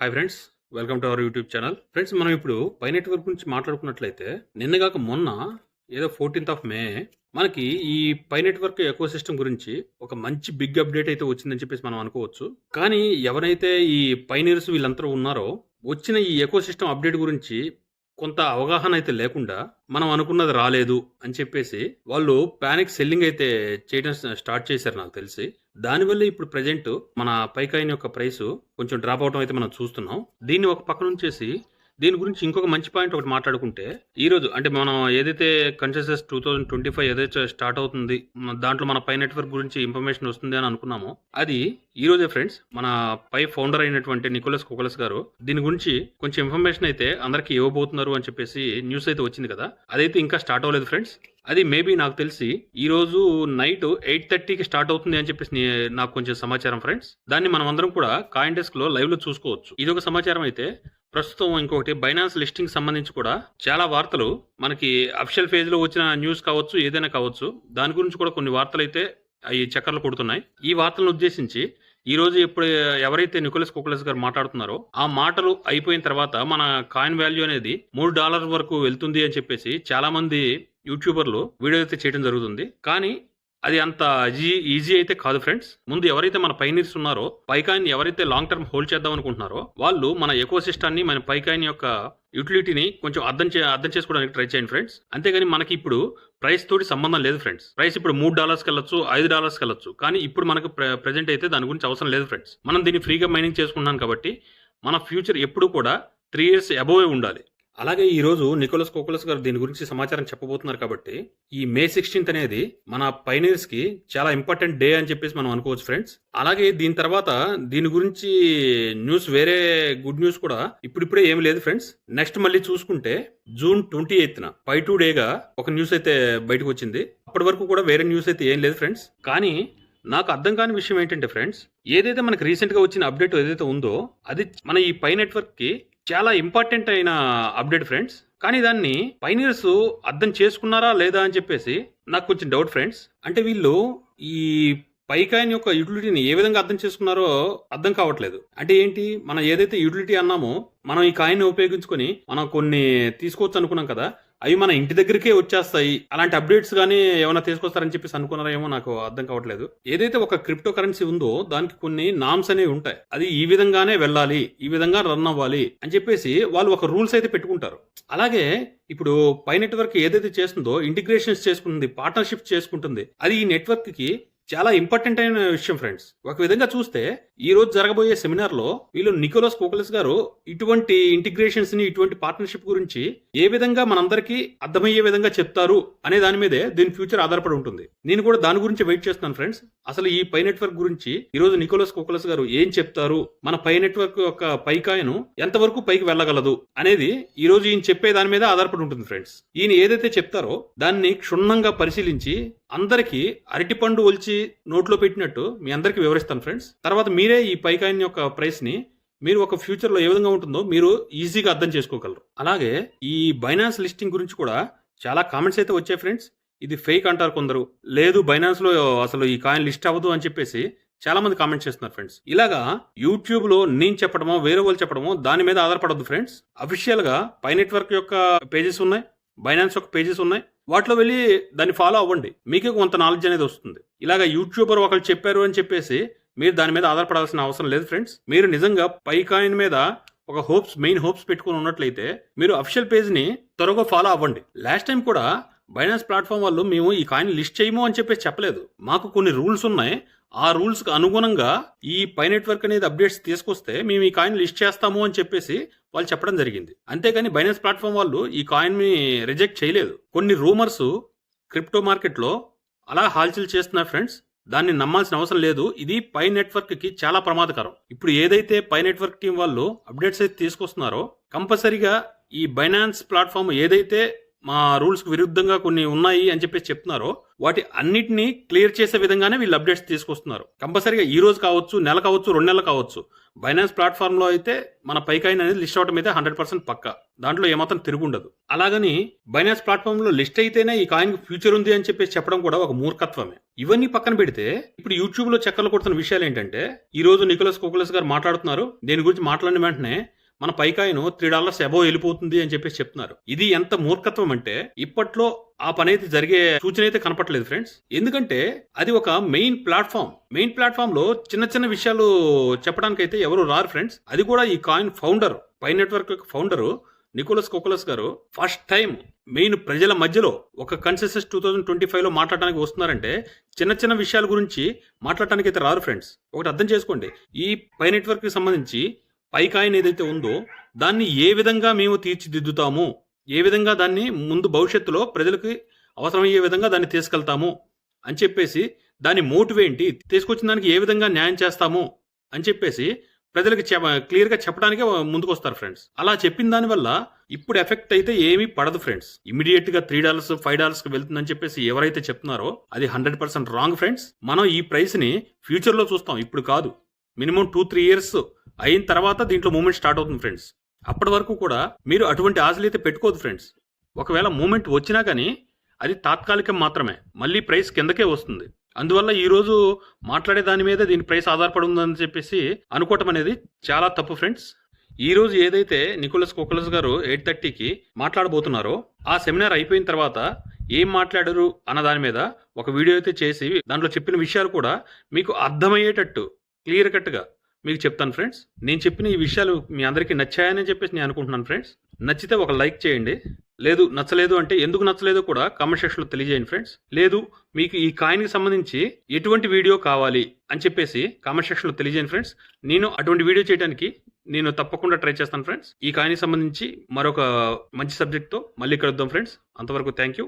Hi friends, welcome to our YouTube channel. Friends, మనం ఇప్పుడు pi network గురించి మాట్లాడుకున్నట్లయితే నిన్నగాక మొన్న ఏదో 14th మే మనకి ఈ పై నెట్వర్క్ ఎకో సిస్టమ్ గురించి ఒక మంచి బిగ్ అప్డేట్ అయితే వచ్చిందని చెప్పేసి మనం అనుకోవచ్చు. కానీ ఎవరైతే ఈ పైనీర్స్ వీళ్ళందరూ ఉన్నారో వచ్చిన ఈ ఎకో సిస్టమ్ అప్డేట్ గురించి కొంత అవగాహన అయితే లేకుండా మనం అనుకున్నది రాలేదు అని చెప్పేసి వాళ్ళు ప్యానిక్ సెల్లింగ్ అయితే చేయడం స్టార్ట్ చేశారు నాకు తెలిసి. దానివల్ల ఇప్పుడు ప్రజెంట్ మన పైకాయిన్ యొక్క ప్రైస్ కొంచెం డ్రాప్ అవడం అయితే మనం చూస్తున్నాం. దీన్ని ఒక పక్కన ఉంచేసి దీని గురించి ఇంకొక మంచి పాయింట్ ఒకటి మాట్లాడుకుంటే, ఈ రోజు అంటే మనం ఏదైతే కన్సెసస్ 2025 ఏదైతే స్టార్ట్ అవుతుంది, దాంట్లో మన పై నెట్వర్క్ గురించి ఇన్ఫర్మేషన్ వస్తుంది అని అనుకున్నామో అది ఈ రోజే ఫ్రెండ్స్. మన పై ఫౌండర్ అయినటువంటి నికోలస్ కోకలస్ గారు దీని గురించి కొంచెం ఇన్ఫర్మేషన్ అయితే అందరికి ఇవ్వబోతున్నారు అని చెప్పేసి న్యూస్ అయితే వచ్చింది కదా. అదైతే ఇంకా స్టార్ట్ అవ్వలేదు ఫ్రెండ్స్. అది మేబీ నాకు తెలిసి ఈ రోజు నైట్ 8:30కి స్టార్ట్ అవుతుంది అని చెప్పేసి నాకు కొంచెం సమాచారం ఫ్రెండ్స్. దాన్ని మనం అందరం కూడా కాయిన్ డెస్క్ లో లైవ్ లో చూసుకోవచ్చు. ఇది ఒక సమాచారం అయితే ప్రస్తుతం ఇంకొకటి బైనాన్స్ లిస్టింగ్ సంబంధించి కూడా చాలా వార్తలు మనకి అఫిషియల్ పేజ్ లో వచ్చిన న్యూస్ కావచ్చు, ఏదైనా కావచ్చు, దాని గురించి కూడా కొన్ని వార్తలు అయితే అవి చక్కర్లు కొడుతున్నాయి. ఈ వార్తలను ఉద్దేశించి ఈ రోజు ఇప్పుడు ఎవరైతే నికోలస్ కోకలస్ గారు మాట్లాడుతున్నారో ఆ మాటలు అయిపోయిన తర్వాత మన కాయిన్ వాల్యూ అనేది $3 వరకు వెళ్తుంది అని చెప్పేసి చాలా మంది యూట్యూబర్లు వీడియో అయితే చేయడం జరుగుతుంది. కానీ అది అంత ఈజీ అయితే కాదు ఫ్రెండ్స్. ముందు ఎవరైతే మన పైనీర్స్ ఉన్నారో, పైకాయిన్ ఎవరైతే లాంగ్ టర్మ్ హోల్డ్ చేద్దాం అనుకుంటున్నారో వాళ్ళు మన ఎకో సిస్టాన్ని, మన పైకాయిన్ యొక్క యూటిలిటీని కొంచెం అర్థం చేసుకోవడానికి ట్రై చేయండి ఫ్రెండ్స్. అంతేగాని మనకి ఇప్పుడు ప్రైస్ తోటి సంబంధం లేదు ఫ్రెండ్స్. ప్రైస్ ఇప్పుడు $3 వెళ్ళొచ్చు, $5 వెళ్ళొచ్చు, కానీ ఇప్పుడు మనకు ప్రెజెంట్ అయితే దాని గురించి అవసరం లేదు ఫ్రెండ్స్. మనం దీన్ని ఫ్రీగా మైనింగ్ చేసుకుంటున్నాం కాబట్టి మన ఫ్యూచర్ ఎప్పుడు కూడా 3 years అబోవే ఉండాలి. అలాగే ఈ రోజు నికోలస్ కోకలస్ గారు దీని గురించి సమాచారం చెప్పబోతున్నారు కాబట్టి ఈ May 16th అనేది మన పైనీర్స్ కి చాలా ఇంపార్టెంట్ డే అని చెప్పేసి మనం అనుకోవచ్చు ఫ్రెండ్స్. అలాగే దీని తర్వాత దీని గురించి న్యూస్, వేరే గుడ్ న్యూస్ కూడా ఇప్పుడిప్పుడే ఏమి లేదు ఫ్రెండ్స్. నెక్స్ట్ మళ్ళీ చూసుకుంటే June 28th పై2 డేగా ఒక న్యూస్ అయితే బయటకు వచ్చింది. అప్పటి వరకు కూడా వేరే న్యూస్ అయితే ఏం లేదు ఫ్రెండ్స్. కానీ నాకు అర్థం కాని విషయం ఏంటంటే ఫ్రెండ్స్, ఏదైతే మనకి రీసెంట్ గా వచ్చిన అప్డేట్ ఏదైతే ఉందో అది మన ఈ పై నెట్వర్క్ కి చాలా ఇంపార్టెంట్ అయిన అప్డేట్ ఫ్రెండ్స్. కానీ దాన్ని పైనీర్స్ అర్థం చేసుకున్నారా లేదా అని చెప్పేసి నాకు కొంచెం డౌట్ ఫ్రెండ్స్. అంటే వీళ్ళు ఈ పైకాయిన్ యొక్క యూటిలిటీని ఏ విధంగా అర్థం చేసుకున్నారో అర్థం కావట్లేదు. అంటే ఏంటి, మనం ఏదైతే యూటిలిటీ అన్నామో మనం ఈ కాయిన్ ఉపయోగించుకొని మనం కొన్ని తీసుకోవచ్చు అనుకున్నాం కదా, అవి మన ఇంటి దగ్గరికే వచ్చేస్తాయి. అలాంటి అప్డేట్స్ కానీ ఏమైనా తీసుకొస్తారని చెప్పేసి అనుకున్నారేమో నాకు అర్థం కావట్లేదు. ఏదైతే ఒక క్రిప్టో కరెన్సీ ఉందో దానికి కొన్ని నామ్స్ అనేవి ఉంటాయి. అది ఈ విధంగానే వెళ్ళాలి, ఈ విధంగా రన్ అవ్వాలి అని చెప్పేసి వాళ్ళు ఒక రూల్స్ అయితే పెట్టుకుంటారు. అలాగే ఇప్పుడు పై నెట్వర్క్ ఏదైతే చేస్తుందో ఇంటిగ్రేషన్స్ చేసుకుంటుంది, పార్ట్నర్షిప్ చేసుకుంటుంది, అది ఈ నెట్వర్క్ కి చాలా ఇంపార్టెంట్ అయిన విషయం ఫ్రెండ్స్. ఒక విధంగా చూస్తే ఈ రోజు జరగబోయే సెమినార్ లో వీళ్ళు నికోలస్ కోకలస్ గారు ఇటువంటి ఇంటిగ్రేషన్స్ ని, ఇటువంటి పార్ట్నర్షిప్ గురించి ఏ విధంగా మనందరికీ అర్థమయ్యే విధంగా చెప్తారు అనే దాని మీదే దీని ఫ్యూచర్ ఆధారపడి ఉంటుంది. నేను కూడా దాని గురించి వెయిట్ చేస్తున్నాను ఫ్రెండ్స్. అసలు ఈ పై నెట్వర్క్ గురించి ఈ రోజు నికోలస్ కోకలస్ గారు ఏం చెప్తారు, మన పై నెట్వర్క్ యొక్క పైకాయను ఎంతవరకు పైకి వెళ్ళగలదు అనేది ఈ రోజు ఈయన చెప్పే దాని మీద ఆధారపడి ఉంటుంది ఫ్రెండ్స్. ఈయన ఏదైతే చెప్తారో దాన్ని క్షుణ్ణంగా పరిశీలించి అందరికీ అరటిపండు ఒలిచి నోట్లో పెట్టినట్టు మీ అందరికీ వివరిస్తాను ఫ్రెండ్స్. తర్వాత మీరే ఈ పైకాయిన్ యొక్క ప్రైస్ ని మీరు ఒక ఫ్యూచర్ లో ఏ విధంగా ఉంటుందో మీరు ఈజీగా అర్థం చేసుకోగలరు. అలాగే ఈ బైనాన్స్ లిస్టింగ్ గురించి కూడా చాలా కామెంట్స్ అయితే వచ్చాయి ఫ్రెండ్స్. ఇది ఫేక్ అంటారు కొందరు, లేదు బైనాన్స్ లో అసలు ఈ కాయిన్ లిస్ట్ అవ్వదు అని చెప్పేసి చాలా మంది కామెంట్ చేస్తున్నారు ఫ్రెండ్స్. ఇలాగా యూట్యూబ్ లో నేను చెప్పడమో వేరే వాళ్ళు చెప్పడమో దాని మీద ఆధారపడద్దు ఫ్రెండ్స్. అఫీషియల్ గా పై నెట్వర్క్ యొక్క పేజెస్ ఉన్నాయి, బైనాన్స్ యొక్క పేజెస్ ఉన్నాయి, వాటిలో వెళ్ళి దాన్ని ఫాలో అవ్వండి. మీకే కొంత నాలెడ్జ్ అనేది వస్తుంది. ఇలాగా యూట్యూబర్ ఒకళ్ళు చెప్పారు అని చెప్పేసి మీరు దాని మీద ఆధారపడాల్సిన అవసరం లేదు ఫ్రెండ్స్. మీరు నిజంగా పైకాయిన్ మీద ఒక మెయిన్ హోప్స్ పెట్టుకుని ఉన్నట్లయితే మీరు అఫిషియల్ పేజ్ ని త్వరగా ఫాలో అవ్వండి. లాస్ట్ టైం కూడా బైనాన్స్ ప్లాట్ఫామ్ వాళ్ళు మేము ఈ కాయిన్ లిస్ట్ చేయము అని చెప్పేసి చెప్పలేదు. మాకు కొన్ని రూల్స్ ఉన్నాయి, ఆ రూల్స్ కు అనుగుణంగా ఈ పై నెట్వర్క్ అనేది అప్డేట్స్ తీసుకొస్తే మేము ఈ కాయిన్ లిస్ట్ చేస్తాము అని చెప్పేసి వాళ్ళు చెప్పడం జరిగింది. అంతేగాని బైనాన్స్ ప్లాట్ఫామ్ వాళ్ళు ఈ కాయిన్ ని రిజెక్ట్ చేయలేదు. కొన్ని రూమర్స్ క్రిప్టో మార్కెట్ లో అలా హాల్చల్ చేస్తున్నారు ఫ్రెండ్స్. దాన్ని నమ్మాల్సిన అవసరం లేదు. ఇది పై నెట్వర్క్ కి చాలా ప్రమాదకరం. ఇప్పుడు ఏదైతే పై నెట్వర్క్ టీం వాళ్ళు అప్డేట్స్ అయితే తీసుకొస్తున్నారో కంపల్సరీగా ఈ బైనాన్స్ ప్లాట్ఫామ్ ఏదైతే మా రూల్స్కి విరుద్ధంగా కొన్ని ఉన్నాయి అని చెప్పేసి చెప్తున్నారో వాటి అన్నిటినీ క్లియర్ చేసే విధంగానే వీళ్ళు అప్డేట్స్ తీసుకొస్తున్నారు. కంపల్సరీగా ఈ రోజు కావచ్చు, నెల కావచ్చు, 2 నెలలు కావచ్చు. బైనాన్స్ ప్లాట్ఫామ్లో అయితే మన పైకాయిన్ అనేది లిస్ట్ అవడం అయితే 100% పక్కా, దాంట్లో ఏమాత్రం తిరుగుండదు. అలాగని బైనాన్స్ ప్లాట్ఫామ్లో లిస్ట్ అయితేనే ఈ కాయిన్ ఫ్యూచర్ ఉంది అని చెప్పేసి చెప్పడం కూడా ఒక మూర్ఖత్వమే. ఇవన్నీ పక్కన పెడితే ఇప్పుడు యూట్యూబ్లో చక్కర్లు కొడుతున్న విషయాలు ఏంటంటే, ఈ రోజు నికోలస్ కోకులస్ గారు మాట్లాడుతున్నారు, దేని గురించి మాట్లాడిన వెంటనే మన పైకాయిన్ $3 అబోవ్ వెళ్ళిపోతుంది అని చెప్పేసి చెప్తున్నారు. ఇది ఎంత మూర్ఖత్వం అంటే ఇప్పట్లో ఆ పని అయితే జరిగే సూచన అయితే కనపట్లేదు ఫ్రెండ్స్. ఎందుకంటే అది ఒక మెయిన్ ప్లాట్ఫామ్ లో చిన్న చిన్న విషయాలు చెప్పడానికి అయితే ఎవరు రారు ఫ్రెండ్స్. అది కూడా ఈ coin founder, pi network founder Nicholas కోకులస్ గారు ఫస్ట్ టైం మెయిన్ ప్రజల మధ్యలో ఒక కన్సెసస్ 2025లో మాట్లాడడానికి వస్తున్నారంటే చిన్న చిన్న విషయాల గురించి మాట్లాడటానికి అయితే రారు ఫ్రెండ్స్. ఒకటి అర్థం చేసుకోండి, ఈ పై నెట్వర్క్ కి సంబంధించి పైకాయిన్ ఏదైతే ఉందో దాన్ని ఏ విధంగా మేము తీర్చిదిద్దుతాము, ఏ విధంగా దాన్ని ముందు భవిష్యత్తులో ప్రజలకి అవసరమయ్యే విధంగా దాన్ని తీసుకెళ్తాము అని చెప్పేసి, దాని మోటివ్ ఏంటి, తీసుకొచ్చిన దానికి ఏ విధంగా న్యాయం చేస్తాము అని చెప్పేసి ప్రజలకి క్లియర్గా చెప్పడానికే ముందుకు వస్తారు ఫ్రెండ్స్. అలా చెప్పిన దానివల్ల ఇప్పుడు ఎఫెక్ట్ అయితే ఏమీ పడదు ఫ్రెండ్స్. ఇమీడియట్ గా $3, $5కి వెళ్తుందని చెప్పేసి ఎవరైతే చెప్తున్నారో అది 100% రాంగ్ ఫ్రెండ్స్. మనం ఈ ప్రైస్ ని ఫ్యూచర్ లో చూస్తాం, ఇప్పుడు కాదు. మినిమం 2-3 ఇయర్స్ అయిన తర్వాత దీంట్లో మూమెంట్ స్టార్ట్ అవుతుంది ఫ్రెండ్స్. అప్పటి వరకు కూడా మీరు అటువంటి ఆశలు అయితే పెట్టుకోదు ఫ్రెండ్స్. ఒకవేళ మూమెంట్ వచ్చినా కానీ అది తాత్కాలికం మాత్రమే, మళ్ళీ ప్రైస్ కిందకే వస్తుంది. అందువల్ల ఈ రోజు మాట్లాడే దాని మీద దీని ప్రైస్ ఆధారపడి ఉందని చెప్పేసి అనుకోవటం అనేది చాలా తప్పు ఫ్రెండ్స్. ఈ రోజు ఏదైతే నికోలస్ కోకులస్ గారు 8:30కి మాట్లాడబోతున్నారో ఆ సెమినార్ అయిపోయిన తర్వాత ఏం మాట్లాడారు అన్న దాని మీద ఒక వీడియో అయితే చేసి దాంట్లో చెప్పిన విషయాలు కూడా మీకు అర్థమయ్యేటట్టు క్లియర్ కట్గా మీకు చెప్తాను ఫ్రెండ్స్. నేను చెప్పిన ఈ విషయాలు మీ అందరికీ నచ్చాయని చెప్పేసి నేను అనుకుంటున్నాను ఫ్రెండ్స్. నచ్చితే ఒక లైక్ చేయండి, లేదు నచ్చలేదు అంటే ఎందుకు నచ్చలేదో కూడా కామెంట్ సెక్షన్లో తెలియజేయండి ఫ్రెండ్స్. లేదు మీకు ఈ కాయిన్కి సంబంధించి ఎటువంటి వీడియో కావాలి అని చెప్పేసి కామెంట్ సెక్షన్లో తెలియజేయండి ఫ్రెండ్స్. నేను అటువంటి వీడియో చేయడానికి నేను తప్పకుండా ట్రై చేస్తాను ఫ్రెండ్స్. ఈ కాయిన్కి సంబంధించి మరొక మంచి సబ్జెక్ట్తో మళ్ళీ కలుద్దాం ఫ్రెండ్స్. అంతవరకు థ్యాంక్ యూ.